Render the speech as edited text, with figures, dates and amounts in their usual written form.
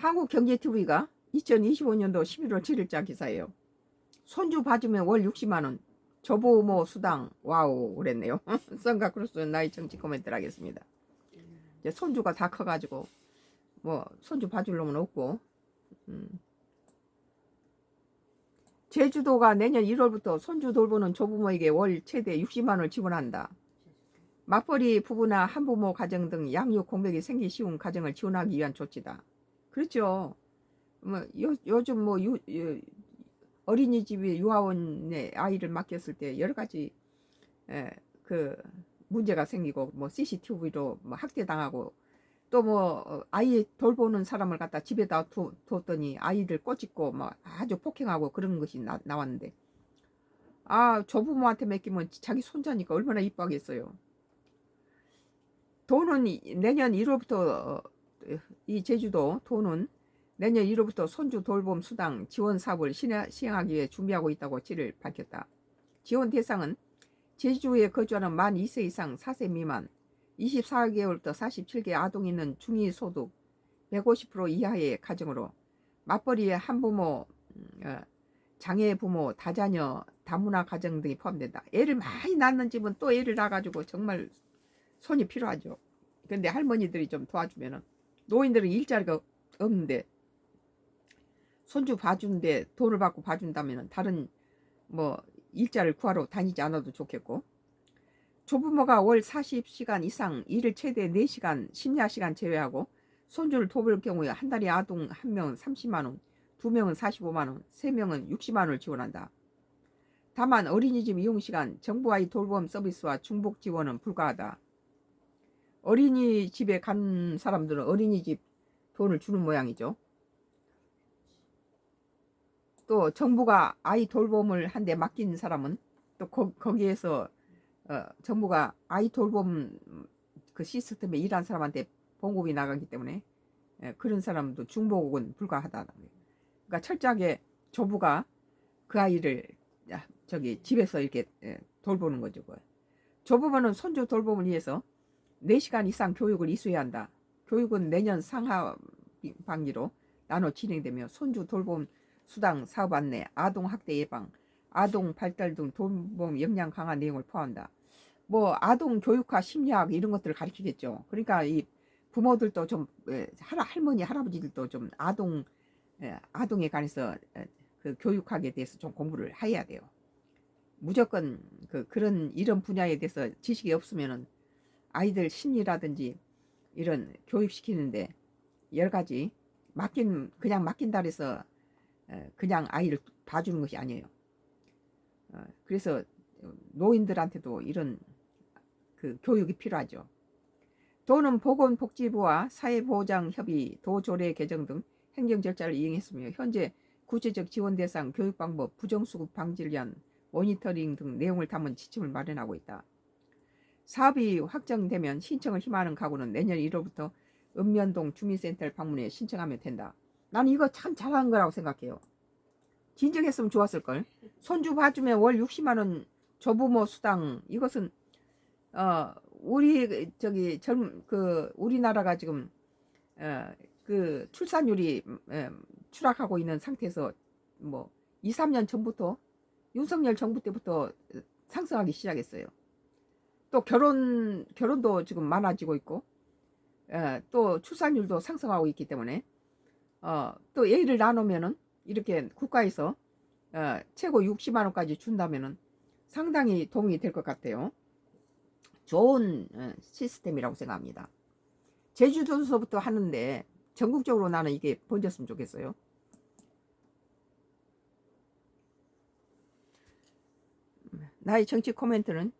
한국경제TV가 2025년도 11월 7일자 기사예요. 손주 봐주면 월 60만 원. 조부모 수당 와우 그랬네요. 썬가 크로스 나이 정치 코멘트를 하겠습니다. 이제 손주가 다 커가지고 뭐 손주 봐줄 놈은 없고 제주도가 내년 1월부터 손주 돌보는 조부모에게 월 최대 60만 원을 지원한다. 맞벌이 부부나 한부모 가정 등 양육 공백이 생기기 쉬운 가정을 지원하기 위한 조치다. 그렇죠. 뭐 요즘 뭐 어린이집에 유아원에 아이를 맡겼을 때 여러 가지 그 문제가 생기고 뭐 CCTV로 뭐 학대당하고 또 뭐 아이 돌보는 사람을 갖다 집에다 뒀더니 아이들 꼬집고 뭐 아주 폭행하고 그런 것이 나왔는데 조부모한테 맡기면 자기 손자니까 얼마나 이뻐하겠어요. 돈은 내년 1월부터 이 제주도 돈은 내년 1월부터 손주 돌봄 수당 지원 사업을 시행하기 위해 준비하고 있다고 7일 밝혔다. 지원 대상은 제주에 거주하는 만 2세 이상 4세 미만 24개월부터 47개 아동이 있는 중위소득 150% 이하의 가정으로 맞벌이의 한부모, 장애 부모, 다자녀, 다문화 가정 등이 포함된다. 애를 많이 낳는 집은 또 애를 낳아가지고 정말 손이 필요하죠. 근데 할머니들이 좀 도와주면은 노인들은 일자리가 없는데 손주 봐주는데 돈을 받고 봐준다면 다른 뭐 일자를 구하러 다니지 않아도 좋겠고, 조부모가 월 40시간 이상 일을 최대 4시간 심야시간 제외하고 손주를 돌볼 경우에 한 달에 아동 1명은 30만 원, 2명은 45만 원, 3명은 60만 원을 지원한다. 다만 어린이집 이용시간, 정부 아이 돌봄 서비스와 중복 지원은 불가하다. 어린이집에 간 사람들은 어린이집 돈을 주는 모양이죠. 또 정부가 아이 돌봄을 한데 맡긴 사람은 또 거기에서 정부가 아이 돌봄 그 시스템에 일한 사람한테 봉급이 나가기 때문에 그런 사람도 중복은 불가하다. 그러니까 철저하게 조부가 그 아이를 집에서 이렇게 돌보는 거죠. 조부모는 손주 돌봄을 위해서 4시간 이상 교육을 이수해야 한다. 교육은 내년 상하반기로 나눠 진행되며 손주 돌봄 수당 사업 안내, 아동 학대 예방, 아동 발달 등 돌봄 역량 강화 내용을 포함한다. 뭐 아동 교육화 심리학 이런 것들을 가르치겠죠. 그러니까 이 부모들도 좀 할머니 할아버지들도 좀 아동에 관해서 그 교육학에 대해서 좀 공부를 해야 돼요. 무조건 그런 이런 분야에 대해서 지식이 없으면은 아이들 심리라든지 이런 교육시키는데 여러 가지 그냥 맡긴다 해서 그냥 아이를 봐주는 것이 아니에요. 그래서 노인들한테도 이런 그 교육이 필요하죠. 도는 보건복지부와 사회보장협의, 도조례 개정 등 행정 절차를 이행했으며 현재 구체적 지원 대상, 교육 방법, 부정수급 방지를 위한 모니터링 등 내용을 담은 지침을 마련하고 있다. 사업이 확정되면 신청을 희망하는 가구는 내년 1월부터 읍면동 주민센터를 방문해 신청하면 된다. 나는 이거 참 잘한 거라고 생각해요. 진정했으면 좋았을걸. 손주 봐주면 월 60만 원 조부모 수당, 이것은 우리나라가 지금 그 출산율이 추락하고 있는 상태에서 뭐 2, 3년 전부터 윤석열 정부 때부터 상승하기 시작했어요. 또 결혼도 지금 많아지고 있고 또 출산율도 상승하고 있기 때문에 또 애를 나누면은 이렇게 국가에서 최고 60만 원까지 준다면은 상당히 도움이 될 것 같아요. 좋은 시스템이라고 생각합니다. 제주도에서부터 하는데 전국적으로 나는 이게 번졌으면 좋겠어요. 나의 정치 코멘트는